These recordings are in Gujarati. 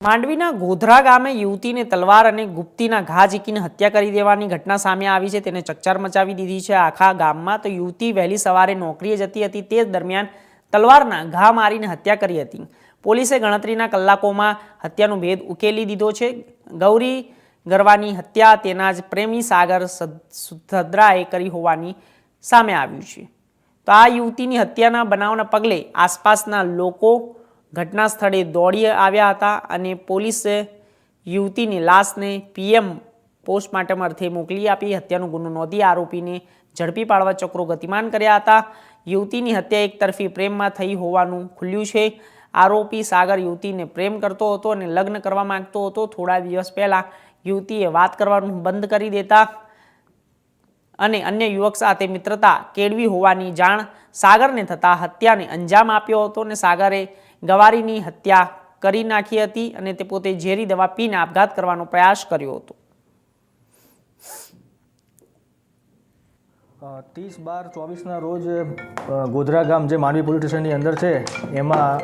માંડવીના ગોધરા ગામે યુવતીને તલવાર અને ગુપ્તીના ઘા ઝીકીને હત્યા કરી દેવાની ઘટના સામે આવી છે। તેને ચકચાર મચાવી દીધી છે આખા ગામમાં। તો યુવતી વહેલી સવારે નોકરીએ જતી હતી, તે દરમિયાન તલવારના ઘા મારીને હત્યા કરી હતી। પોલીસે ગણતરીના કલાકોમાં હત્યાનો ભેદ ઉકેલી દીધો છે। ગૌરી ગરવાની હત્યા તેના જ પ્રેમી સાગર સદ્રાએ કરી હોવાની સામે આવ્યું છે। તો આ યુવતીની હત્યાના બનાવના પગલે આસપાસના લોકો ઘટના સ્થળે દોડી આવ્યા હતા અને પોલીસે યુવતીની લાશને પીએમ પોસ્ટમોર્ટમ અર્થે મોકલી આપી। હત્યાનો ગુનો નોંધી આરોપીને ઝડપી પાડવા ચક્રો ગતિમાન કર્યા હતા। યુવતીની હત્યા એકતરફી પ્રેમમાં થઈ હોવાનું ખુલ્યું છે। આરોપી સાગર યુવતીને પ્રેમ કરતો હતો અને લગ્ન કરવા માંગતો હતો। થોડા દિવસ પહેલા યુવતીએ વાત કરવાનું બંધ કરી દેતા અને અન્ય યુવક સાથે મિત્રતા કેળવી હોવાની જાણ સાગરને થતાં હત્યાને અંજામ આપ્યો હતો અને સાગરે ગવારીની હત્યા કરી નાખી હતી અને તે પોતે ઝેરી દવા પીને આપઘાત કરવાનો પ્રયાસ કર્યો હતો। 30/12/24ના રોજ ગોધરા ગામ જે માંડવી પોલીસ સ્ટેશનની અંદર છે એમાં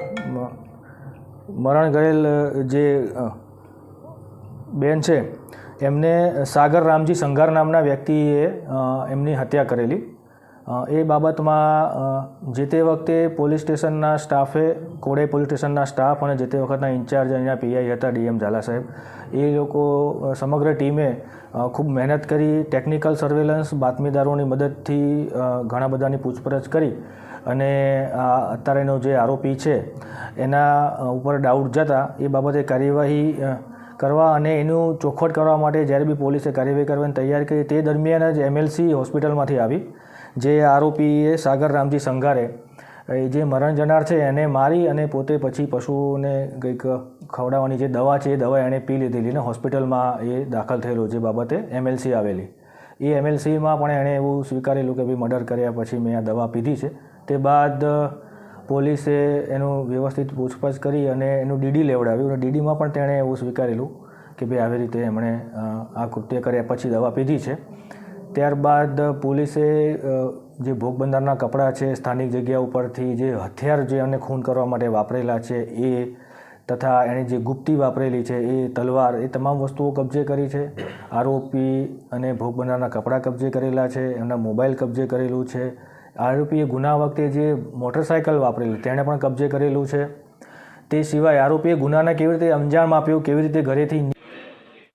મરણ ગયેલ જે બેન છે એમને સાગર રામજી સંઘાર નામના વ્યક્તિએ એમની હત્યા કરેલી। એ બાબતમાં જે તે વખતે પોલીસ સ્ટેશનના સ્ટાફે, કોડે પોલીસ સ્ટેશનના સ્ટાફ અને જે તે વખતના ઇન્ચાર્જ અહીંયા પીઆઈ હતા ડીએમ ઝાલા સાહેબ, એ લોકો સમગ્ર ટીમે ખૂબ મહેનત કરી, ટેકનિકલ સર્વેલન્સ, બાતમીદારોની મદદથી ઘણા બધાની પૂછપરછ કરી અને અત્યારેનો જે આરોપી છે એના ઉપર ડાઉટ જતા એ બાબતે કાર્યવાહી કરવા અને એનું ચોખવટ કરવા માટે જ્યારે બી પોલીસે કાર્યવાહી કરવાની તૈયાર કરી તે દરમિયાન જ એમએલસી હોસ્પિટલમાંથી આવી જે આરોપીએ સાગર રામજી સંઘારે જે મરણ જનાર છે એને મારી અને પોતે પછી પશુઓને કંઈક ખવડાવવાની જે દવા છે એ દવા એણે પી લીધેલી ને હોસ્પિટલમાં એ દાખલ થયેલો, જે બાબતે એમએલસી આવેલી। એ એમએલસીમાં પણ એણે એવું સ્વીકારેલું કે ભાઈ મર્ડર કર્યા પછી મેં આ દવા પીધી છે। તે બાદ પોલીસે એનું વ્યવસ્થિત પૂછપરછ કરી અને એનું ડીડી લેવડાવ્યું અને ડીડીમાં પણ તેણે એવું સ્વીકારેલું કે ભાઈ આવી રીતે એમણે આ કૃત્ય કર્યા પછી દવા પીધી છે। ત્યારબાદ પોલીસે જે ભોગ બનનારના કપડાં છે, સ્થાનિક જગ્યા ઉપરથી જે હથિયાર જે એને ખૂન કરવા માટે વાપરેલા છે એ તથા એણે જે ગુપ્તી વાપરેલી છે એ તલવાર, એ તમામ વસ્તુઓ કબજે કરી છે। આરોપી અને ભોગ બનનારના કપડાં કબજે કરેલા છે, એમના મોબાઈલ કબજે કરેલું છે। આરોપીએ ગુના વખતે જે મોટરસાઇકલ વાપરેલી તેણે પણ કબજે કરેલું છે। તે સિવાય આરોપીએ ગુનાને કેવી રીતે અંજામ આપ્યો, કેવી રીતે ઘરેથી